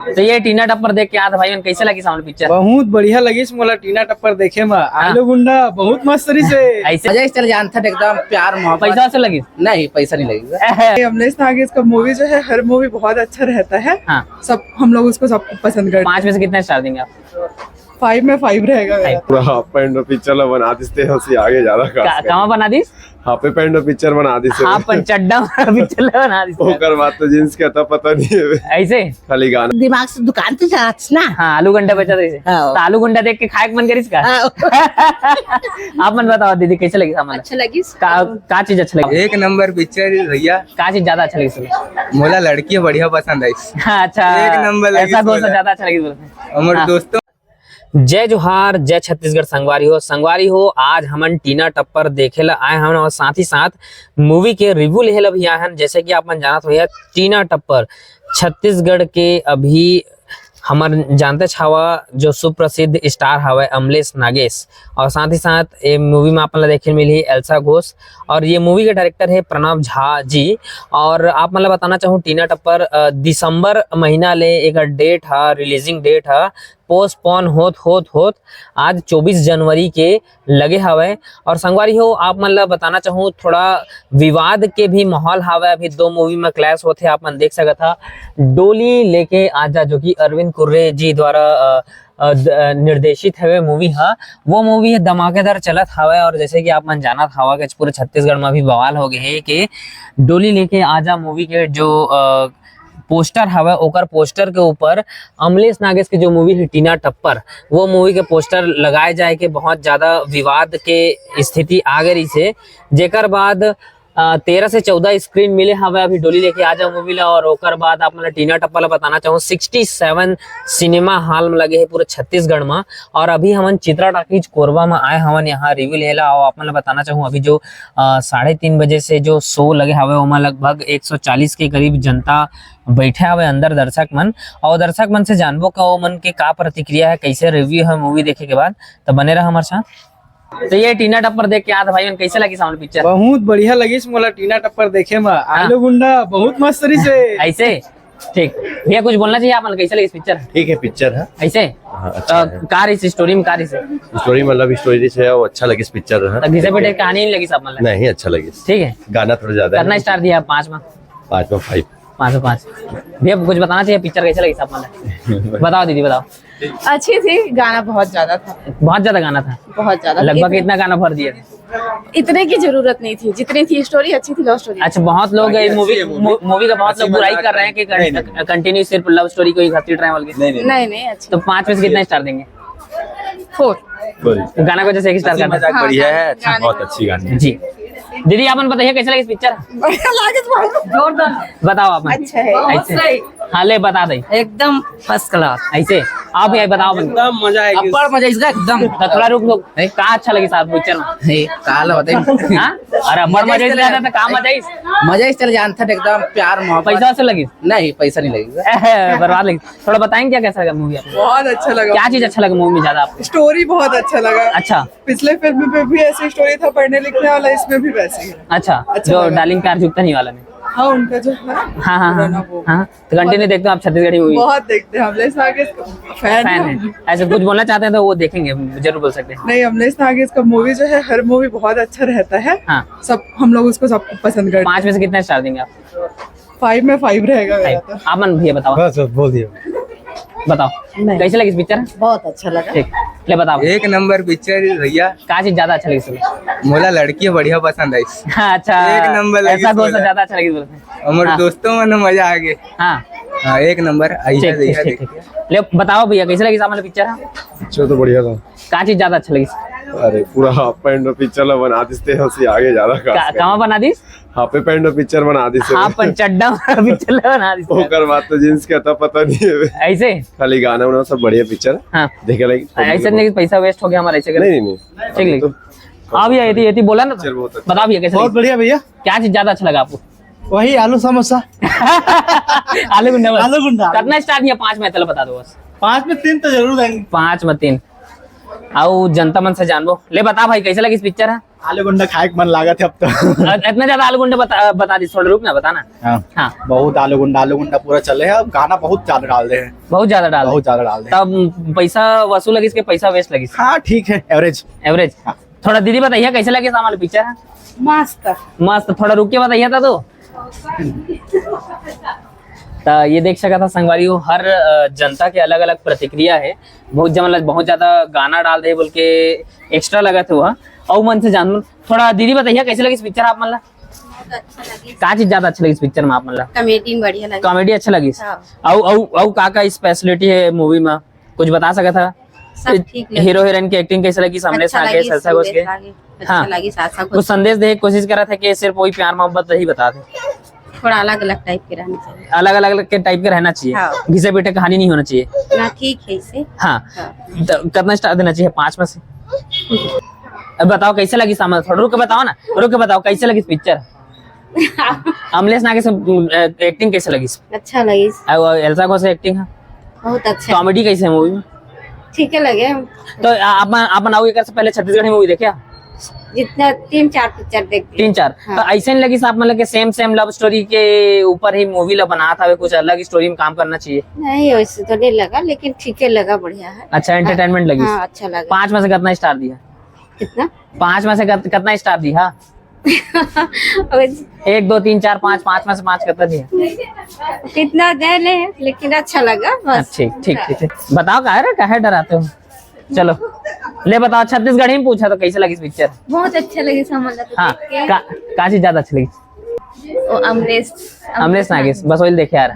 तो ये टीना टप्पर देख के आया था भाई, कैसे लगी सामने पिक्चर? बहुत बढ़िया लगी मोला टीना टप्पर देखे में। आलू गुंडा बहुत मस्त तरी से ऐसे मजा चल जानता एकदम प्यार मोहब्बत। पैसा से लगी? नहीं पैसा नहीं लगेगा। अमलेश नागेश का मूवी जो है हर मूवी बहुत अच्छा रहता है। हाँ। सब हम लोग उसको सब पसंद करते 5 में से कितना स्टार देंगे आप? हैं। 5 में 5 रहेगा मेरा तो। पूरा हाफ पैंट पिक्चर बना दिसते हंसी आगे ज्यादा कहाँ बना दी? हाफ पैंट पिक्चर बना दिसे हाँ चड्डा पिक्चर बना दी। ओकर बाद तो जींस के तो पता नहीं है, ऐसे खाली गाना दिमाग से दुकान पे जात ना। हाँ आलू गंडा बेचा था इसे। हाँ। तो आलू गुंडा देख के खाए के मन करी इसका? आप मन बताओ दीदी कैसे लगी सामान? अच्छा लगी। का चीज अच्छा लगी? एक नंबर पिक्चर भैया। का चीज ज्यादा अच्छा लगी इसमें? मोला लड़की बढ़िया पसंद आई। अच्छा एक नंबर लगी ऐसा कौन सा इसमें। ज्यादा अच्छा लगी बोलते? हमारे दोस्तों जय जोहार, जय छत्तीसगढ़। संगवारी हो आज हमन टीना टप्पर देखे ला आए हैं और साथ ही साथ मूवी के रिव्यू लेहे ला भी आए हैं। जैसे कि आप मन जानत हो टीना टप्पर छत्तीसगढ़ के अभी हमर जानते छावा जो सुप्रसिद्ध स्टार हवा अमलेश नागेश, और साथ ही साथ ये मूवी में अपन देखे मिली एल्सा घोष, और ये मूवी के डायरेक्टर है प्रणव झा जी। और आप मतलब बताना चाहूँ टीना टप्पर दिसंबर महीना ले एक डेट है, रिलीजिंग डेट है, पोस्टपोन होत आज 24 जनवरी के लगे हवे। और संगवारी हो आप मतलब बताना चाहूँ थोड़ा विवाद के भी माहौल हवे, अभी दो मूवी में क्लैश होते आप मन देख सकत था। डोली लेके आजा जो कि अरविंद कुर्रे जी द्वारा निर्देशित है मूवी है, वो मूवी धमाकेदार चलत हवे। और जैसे कि आप मन जानत हवा कि पूरे छत्तीसगढ़ में भी बवाल हो गए है कि डोली लेके आजा मूवी के जो पोस्टर हवा ओकर पोस्टर के ऊपर अमलेश नागेश की जो मूवी है टीना टप्पर, वो मूवी के पोस्टर लगाए जाए के बहुत ज्यादा विवाद के स्थिति आ गई से, जेकर बाद 13 से 14 स्क्रीन मिले हवे अभी डोली लेके आजा मूवी ला। और ओकर बाद आप मतलब टीना टप्पर ला बताना चाहूँ 67 सिनेमा हॉल में लगे है पूरे छत्तीसगढ़ में। और अभी हमन चित्रा टाकीज कोरबा में आए हवन यहाँ रिव्यू लेला। और आप मतलब बताना चाहूँ अभी जो 3:30 बजे से जो शो लगे हवे ओमा लगभग 140 के करीब जनता बैठे हवे अंदर दर्शक मन। और दर्शक मन से जानबो का वो मन के का प्रतिक्रिया है, कैसे रिव्यू है मूवी देखे के बाद, तो बने रहा हमारे साथ। तो ये टीना टप्पर देख के आया था भाई, कैसे लगी सामने पिक्चर? बहुत बढ़िया लगी मोला टीना टप्पर देखे में। आलू गुंडा बहुत मस्त तरी से ऐसे ठीक भैया कुछ बोलना चाहिए आप मन, कैसे लगी इस पिक्चर? ठीक है पिक्चर है। ऐसे कार इस स्टोरी में कार से स्टोरी मतलब स्टोरी से वो अच्छा लगी इस पिक्चर है। घिसे पेटे कहानी नहीं लगी सब मतलब? नहीं अच्छा लगी। ठीक है, गाना थोड़ा ज्यादा कितना स्टार दिया 5 में? 5 में 5। 5 में 5। भैया कुछ बताना चाहिए पिक्चर कैसे लगी सब मतलब? बताओ दीदी बताओ। अच्छी थी, गाना बहुत ज्यादा था। बहुत ज्यादा गाना था? बहुत ज्यादा। लगभग इतना गाना भर दिए? इतने की जरूरत नहीं थी जितनी थी। स्टोरी अच्छी थी, लव स्टोरी। अच्छा, बहुत लोग मूवी का बहुत लोग बुराई कर रहे हैं कि कंटिन्यू सिर्फ लव स्टोरी को ही घसीट रहे हैं बल्कि। नहीं अच्छी। तो 5 में से कितना स्टार देंगे? 4। गाना को जैसे 1 स्टार करना है। बढ़िया है, अच्छा बहुत अच्छी गानी जी दीदी आपन बताइए कैसे लगी पिक्चर? जोरदार। बताओ आप। अच्छा है। ऐसे हाँ ले बता दे एकदम फर्स्ट क्लास। ऐसे आप ये बताओ एकदम मजा आएगी। अब्बड़ मजा इसका एकदम। तो थोड़ा रुक लो, का अच्छा लगी साहब पिक्चर में? काल होते हाँ? अरे अब्बड़ मजा इस ज्यादा तो का मजा इस मजा इस चल जानता एकदम प्यार मोहब्बत। पैसा से लगी? नहीं पैसा नहीं लगेगा। बर्बाद लगी। थोड़ा बताएंगे क्या कैसा लगा मूवी आपको? बहुत अच्छा लगा। क्या चीज अच्छा लगा मूवी में ज्यादा आपको? स्टोरी बहुत अच्छा लगा। अच्छा पिछले फिल्म में भी ऐसी स्टोरी था, पढ़ने लिखने वाला, इसमें भी वैसे ही है। अच्छा जो लगा। डार्लिंग प्यार झुकता नहीं वाला में। हाँ उनका जो है हाँ वो तो कंटिन्यू देखते हो आप छत्तीसगढ़ी मूवी? बहुत देखते हैं। अमलेश नागेश फैन फैन है। ऐसे कुछ बोलना चाहते हैं तो वो देखेंगे, जरूर बोल सकते हैं। नहीं, अमलेश नागेश का मूवी जो है हर मूवी बहुत अच्छा रहता है। हाँ। सब हम लोग उसको सब पसंद करते 5 में से कितना स्टार देंगे आप? हैं। 5 में 5 रहेगा मेरा तो। आप मन भैया बताओ। बस बोल दिया। बताओ कैसे लगी पिक्चर? बहुत अच्छा लगा। ठीक ले बताओ। एक नंबर पिक्चर भैया। का चीज ज्यादा अच्छा लगी इसमें? मोला लड़की बढ़िया पसंद आई। अच्छा एक नंबर लगी ऐसा कौन सा इसमें। ज्यादा अच्छा लगी बोलते हैं? हमारे दोस्तों में मजा आ गया। हाँ एक नंबर ठीक। ले बताओ भैया कैसे लगी सामने पिक्चर? पिक्चर तो बढ़िया था। का चीज ज्यादा अच्छा लगी? अरे पूरा हाफ पैंट पिक्चर बना दिसते हंसी आगे ज्यादा कहाँ बना दी? हाफ पैंट पिक्चर बना दिसे हाँ चड्डा पिक्चर बना दी। ओकर बाद तो जींस के तो पता नहीं है, ऐसे खाली गाना उना सब बढ़िया पिक्चर हाँ देखे लगी। ऐसे नहीं पैसा वेस्ट हो गया हमारा ऐसे नहीं ठीक लगी। हाँ भैया ये बोला ना, पिक्चर बहुत अच्छा। बताओ भैया कैसे बहुत लगी? बढ़िया भैया। क्या चीज ज्यादा अच्छा लगा आपको? वही आलू समोसा। आलू गुंडा बस? आलू गुंडा। कितना स्टार दिया 5 में? चलो बता दो बस। 5 में 3 तो जरूर देंगे। 5 में 3। आओ जनता मन से जानबो। ले बता भाई कैसे लगी इस पिक्चर है? आलू गुंडा खाए के मन लागत है अब तो। इतना ज्यादा आलू गुंडे बता दी, थोड़ा रुक ना बताना। हाँ बहुत आलू गुंडा पूरा चले है। अब गाना बहुत ज्यादा डाल दे हैं, बहुत ज्यादा डाल बहुत ज्यादा डाल दे। तब पैसा वसूल लगी इसके, पैसा वेस्ट लगी हाँ ठीक है, एवरेज। एवरेज। थोड़ा दीदी बताइए कैसे लगे सामान पिक्चर है? मस्त। मस्त। थोड़ा रुक के बताइए था तो ये देख सका था संगवारी हो, हर जनता के अलग अलग प्रतिक्रिया है। बहुत मतलब बहुत ज्यादा गाना डाल दे बोल के एक्स्ट्रा लगा था वह। और मन से जान थोड़ा दीदी बताइए कैसे लगी इस पिक्चर आप मतलब? का चीज ज्यादा अच्छा लगी इस पिक्चर में आप मतलब? कॉमेडी बढ़िया लगी। कॉमेडी अच्छा लगी। औ का स्पेशलिटी है मूवी में कुछ बता सका था? सब ठीक लगी। हीरो हीरोइन की एक्टिंग कैसे लगी? सामने से आगे सरसा घोष के अच्छा लगी। सासा कुछ संदेश देने की कोशिश करा था कि सिर्फ वही प्यार मोहब्बत ही बता दे? थोड़ा अलग अलग टाइप के रहना चाहिए। अलग अलग के टाइप के रहना चाहिए। हाँ। घिसे पीटे कहानी नहीं होना चाहिए ना, ठीक है इसे। हाँ। तो कितना स्टार देना चाहिए 5 में से? अब बताओ कैसे लगी सामान, थोड़ा रुक के बताओ ना, रुक के बताओ कैसे लगी पिक्चर? अमलेश नागे से एक्टिंग कैसे लगी? अच्छा लगी। एल्सा घोष से एक्टिंग है बहुत अच्छा। कॉमेडी कैसे है मूवी में? ठीक है लगे। तो आप बनाओगे कर से पहले छत्तीसगढ़ी मूवी देखे? जितना 3-4 पिक्चर देखते 3-4। हाँ। तो ऐसे नहीं लगी साहब मतलब कि सेम लव स्टोरी के ऊपर ही मूवी ला बना था, कुछ अलग स्टोरी में काम करना चाहिए? नहीं वैसे तो नहीं लगा, लेकिन ठीक है लगा, बढ़िया है। अच्छा एंटरटेनमेंट लगी। हाँ अच्छा लगा। 5 में से कितना स्टार दिया? कितना? 5 में से कितना स्टार दिया? 1 2 3 4 5, 5 में से 5 कितना दिया? कितना दे ले, लेकिन अच्छा लगा बस। ठीक। बताओ काहे डराते हो? चलो ले बताओ, छत्तीसगढ़ी में पूछा तो कैसे लगी इस पिक्चर? बहुत अच्छा लगी सामान। हाँ का चीज ज्यादा अच्छी लगी? अमलेश नागेश बस वही देखे यार।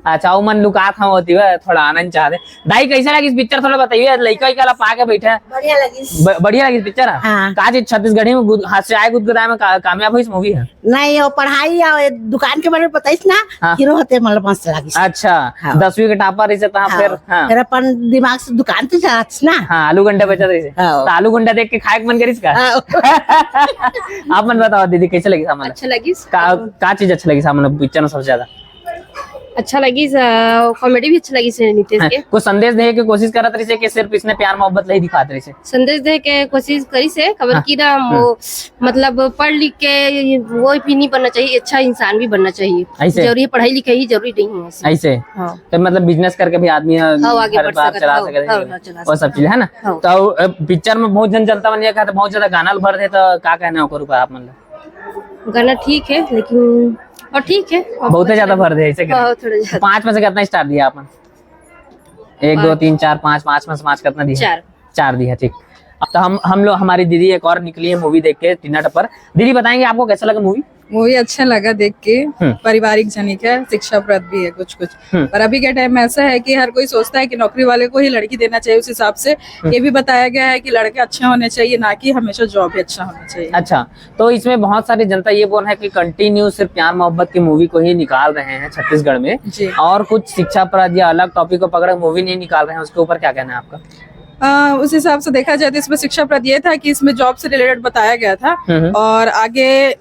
अच्छा वो मन लुका था होती है, थोड़ा आनंद चाहते। दाई कैसे लगी इस पिक्चर थोड़ा बताइए? लड़का का पाके बैठे बढ़िया लगी। बढ़िया लगी पिक्चर। हाँ। का चीज छत्तीसगढ़ी में हाथ से आए गुदगुदाए में कामयाब हुई इस मूवी है? नहीं वो पढ़ाई और दुकान के बारे में बताइस ना। हाँ। हीरो होते मतलब मस्त लगी। अच्छा। हाँ। 10वीं के टॉपर इसे तहाँ फिर हाँ। फिर अपन दिमाग से दुकान पे चलास ना। हाँ आलू गंडा बेचा इसे। हाँ। तो आलू गंडा देख के खाए मन करिस का? आप मन बताओ दीदी कैसे लगी सामान? अच्छा लगी। का चीज अच्छा लगी सामान पिक्चर में सबसे ज्यादा? अच्छा लगी, कॉमेडी भी अच्छा लगी से नीतीश के। कुछ संदेश देने की कोशिश करत रही से कि सिर्फ इसने प्यार मोहब्बत नहीं दिखात रही से? संदेश दे के कोशिश करी से खबर की ना वो मतलब पढ़ लिख के वो भी नहीं बनना चाहिए, अच्छा इंसान भी बनना चाहिए। ऐसे? जरूरी है पढ़ाई लिखाई जरूरी नहीं है ऐसे। ऐसे हाँ। तो मतलब बिजनेस करके भी आदमी आगे घर बढ़ बार सकता चला है। सके हाँ, चला वो सब चीज है ना। हाँ। तो पिक्चर में बहुत जनता बन गया, बहुत ज्यादा गाना भर दे, तो क्या कहना है ऊपर आप मतलब? गाना ठीक है लेकिन और ठीक है बहुत ज्यादा भर दे ऐसे? हाँ, थोड़ा ज्यादा। 5 में से कितना स्टार दिया आपने? 1 2 3 4 5, 5 में से 5 कितना दिया? 4 दिया। ठीक। अब तो हम लोग हमारी दीदी एक और निकली है मूवी देख के, टीना टप्पर। दीदी बताएंगे आपको कैसा लगा मूवी? मूवी अच्छा लगा देख के। पारिवारिक जनिक है, शिक्षाप्रद भी है कुछ पर अभी के टाइम में ऐसा है कि हर कोई सोचता है कि नौकरी वाले को ही लड़की देना चाहिए। उस हिसाब से ये भी बताया गया है कि लड़के अच्छे होने चाहिए, ना कि हमेशा जॉब भी अच्छा होना चाहिए। अच्छा। तो इसमें बहुत सारी जनता ये बोल रहा है कि कंटिन्यू सिर्फ प्यार मोहब्बत की मूवी को ही निकाल रहे हैं छत्तीसगढ़ में जी। और कुछ शिक्षाप्रद या अलग टॉपिक को पकड़ मूवी नहीं निकाल रहे हैं, उसके ऊपर क्या कहना है आपका? उस हिसाब से देखा जाए तो इसमें शिक्षाप्रद ये था कि इसमें जॉब से रिलेटेड बताया गया था। और आगे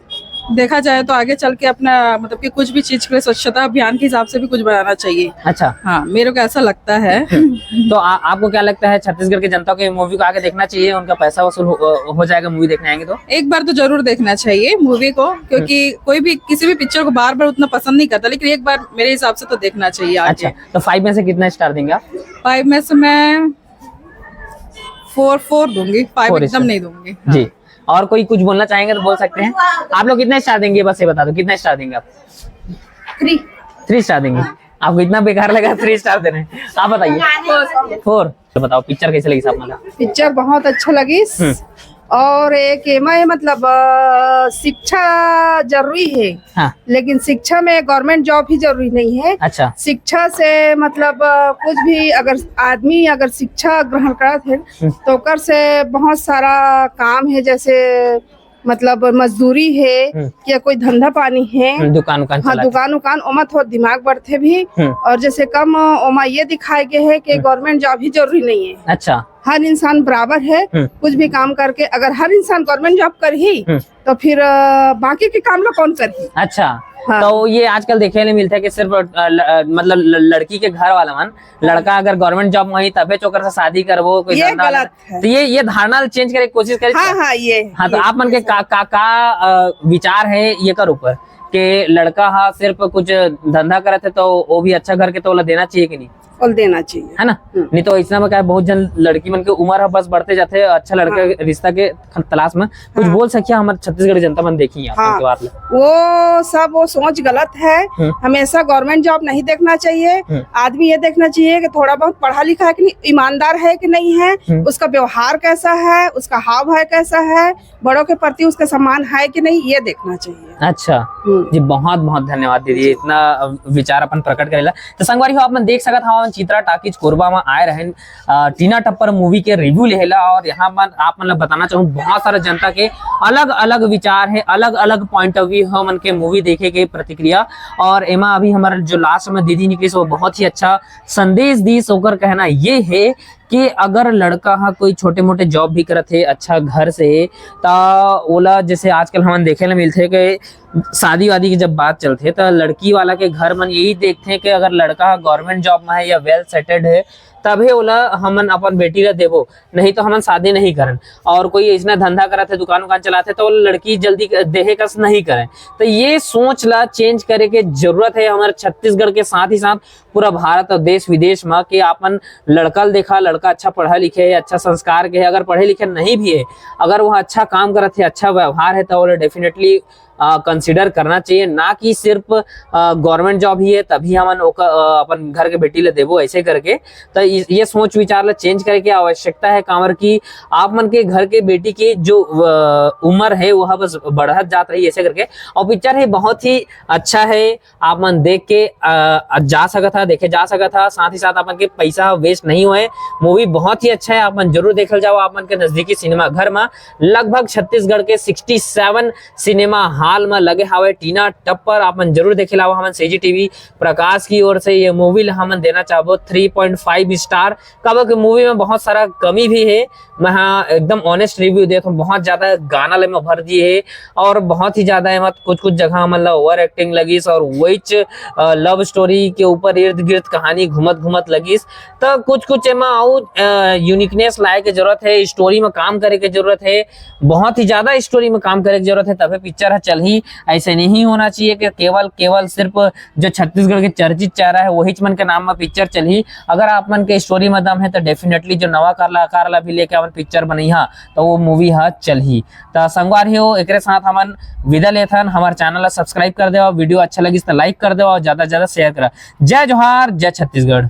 देखा जाए तो आगे चल के अपना मतलब कि कुछ भी चीज के लिए स्वच्छता अभियान के हिसाब से भी कुछ बनाना चाहिए। अच्छा। हाँ मेरे को ऐसा लगता है। तो आपको क्या लगता है छत्तीसगढ़ की जनता को मूवी को आगे देखना चाहिए? उनका पैसा वसूल हो जाएगा मूवी देखने आएंगे तो? एक बार तो जरूर देखना चाहिए मूवी को, क्योंकि कोई भी किसी भी पिक्चर को बार बार उतना पसंद नहीं करता, लेकिन एक बार मेरे हिसाब से तो देखना चाहिए आगे। अच्छा। तो 5 में से कितना स्टार देंगे आप? 5 में से मैं 4 दूंगी, 5 एकदम नहीं दूंगी। जी। और कोई कुछ बोलना चाहेंगे तो बोल सकते हैं। आप लोग कितना स्टार देंगे बस ये बता दो, कितना स्टार देंगे आप? 3 स्टार देंगे। आपको इतना बेकार लगा 3 स्टार दे रहे हैं? आप बताइए। 4। तो बताओ पिक्चर कैसे लगी साहब? मतलब पिक्चर बहुत अच्छा लगी। और एक मैं मतलब शिक्षा जरूरी है। हाँ। लेकिन शिक्षा में गवर्नमेंट जॉब ही जरूरी नहीं है। अच्छा। शिक्षा से मतलब कुछ भी अगर आदमी अगर शिक्षा ग्रहण करत है तो ओकर से बहुत सारा काम है, जैसे मतलब मजदूरी है या कोई धंधा पानी है, दुकान हाँ दुकान ओमा थोड़ा दिमाग बढ़ते भी। और जैसे कम ओमा ये दिखाए गए है कि गवर्नमेंट जॉब ही जरूरी नहीं है। अच्छा। हर इंसान बराबर है, कुछ भी काम करके अगर हर इंसान गवर्नमेंट जॉब कर ही तो फिर बाकी के काम लोग कौन करी। अच्छा हाँ। तो ये आजकल देखने में मिलता है कि सिर्फ मतलब लड़की के घर वाला मन लड़का अगर गवर्नमेंट जॉब में ही तबे चोकर से शादी करबो कोई ये धंधा- गलत है। तो ये धारणा चेंज करे की कोशिश करे। हाँ हाँ ये हाँ तो आप मन के का विचार है ये कर ऊपर कि लड़का हाँ सिर्फ कुछ धंधा करे थे तो वो भी अच्छा घर के तो देना चाहिए कि नहीं, फल देना चाहिए। है ना। नहीं तो ऐसा में क्या है, बहुत जन लड़की मन के उम्र है बस बढ़ते जाते हैं, अच्छा लड़के रिश्ता के तलाश में कुछ बोल सकिया हमारे छत्तीसगढ़ जनता मन देखी है हाँ। आपके बात में। वो सब वो सोच गलत है। हमेशा गवर्नमेंट जॉब नहीं देखना चाहिए। आदमी ये देखना चाहिए कि थोड़ा बहुत पढ़ा लिखा है कि नहीं, ईमानदार है कि नहीं है, उसका व्यवहार कैसा है, उसका हाव भाव कैसा है, बड़ों के प्रति उसका सम्मान है कि नहीं, ये देखना चाहिए। अच्छा जी, बहुत बहुत धन्यवाद दीदी, इतना विचार अपन प्रकट करेला। तो संगवारी हो आप मन देख सकत हवा चित्रा टाकीज कोरबा में आए रहे टीना टप्पर मूवी के रिव्यू लेला और यहाँ पर आप मतलब बताना चाहूँ बहुत सारा जनता के अलग अलग विचार है, अलग अलग पॉइंट ऑफ व्यू है मन के मूवी देखे के प्रतिक्रिया। और एमा अभी हमारा जो लास्ट में दीदी निकली वो बहुत ही अच्छा संदेश दी। सोकर कहना ये है कि अगर लड़का हा कोई छोटे मोटे जॉब भी करत है अच्छा घर से ता ओला जैसे आजकल हम देखे ला मिलते कि शादी वादी की जब बात चलते तो लड़की वाला के घर मन यही देखते हैं कि अगर लड़का गवर्नमेंट जॉब में है या वेल सेटेड है तभी ओला हमन अपन बेटी ला देवो, नहीं तो हमन शादी नहीं करन। और कोई इसने धंधा करत है दुकान उकान चलाते तो लड़की जल्दी देहे कस नहीं करें। तो ये सोच ला चेंज करे के जरूरत है हमारे छत्तीसगढ़ के साथ ही साथ पूरा भारत और देश विदेश में कि अपन लड़का देखा लड़का अच्छा पढ़ा लिखे है, अच्छा संस्कार के है, अगर पढ़े लिखे नहीं भी है अगर वह अच्छा काम करत है, अच्छा व्यवहार है तो डेफिनेटली कंसिडर करना चाहिए, ना कि सिर्फ गवर्नमेंट जॉब ही है तभी हमन अपन घर के बेटी ले देवो ऐसे करके। तो ये सोच विचार ला चेंज करे की आवश्यकता है कांवर की आप मन के घर के बेटी की जो उम्र है वह बस बढ़त जात रही ऐसे करके। और पिक्चर है बहुत ही अच्छा है, आप मन देख के जा सका था, देखे जा सका था, साथ ही साथ अपन के पैसा वेस्ट नहीं हुए। मूवी बहुत ही अच्छा है, आप मन जरूर देखल जाओ आप मन के नजदीकी सिनेमा घर में। लगभग छत्तीसगढ़ के 67 सिनेमा हाल में लगे हावे टीना टप्पर, आप मन जरूर देखे लावा। हमन सीजी टीवी प्रकाश की ओर से ये मूवी हमन देना चाहबो 3.5 स्टार। कब की मूवी में बहुत सारा कमी भी है, मैं हाँ एकदम ऑनेस्ट रिव्यू देता हूँ। बहुत ज्यादा गाना ले में भर दिए है और बहुत ही ज्यादा है मत कुछ जगह मतलब ओवर एक्टिंग लगीस और वही लव स्टोरी के ऊपर इर्द गिर्द कहानी घुमत लगीस। तो कुछ एमा यूनिकनेस लाए के जरूरत है, स्टोरी में काम करे के जरूरत है, बहुत ही ज्यादा स्टोरी में काम करे की जरूरत है तभी पिक्चर है चल ही। ऐसे नहीं होना चाहिए कि केवल सिर्फ जो छत्तीसगढ़ के चर्चित चेहरा है वही मन के नाम में पिक्चर चल ही। अगर आप मन के स्टोरी में दम है तो डेफिनेटली जो नवा कारला भी लेके अपन पिक्चर बनैहा तो वो मूवी हा चल ही। तो संगवारी हो एक साथ हमन विदा लेथन, हमारे चैनल ला सब्सक्राइब कर दे, वीडियो अच्छा लगी तो लाइक कर दे और ज्यादा से ज्यादा शेयर करा। जय जोहार, जय छत्तीसगढ़।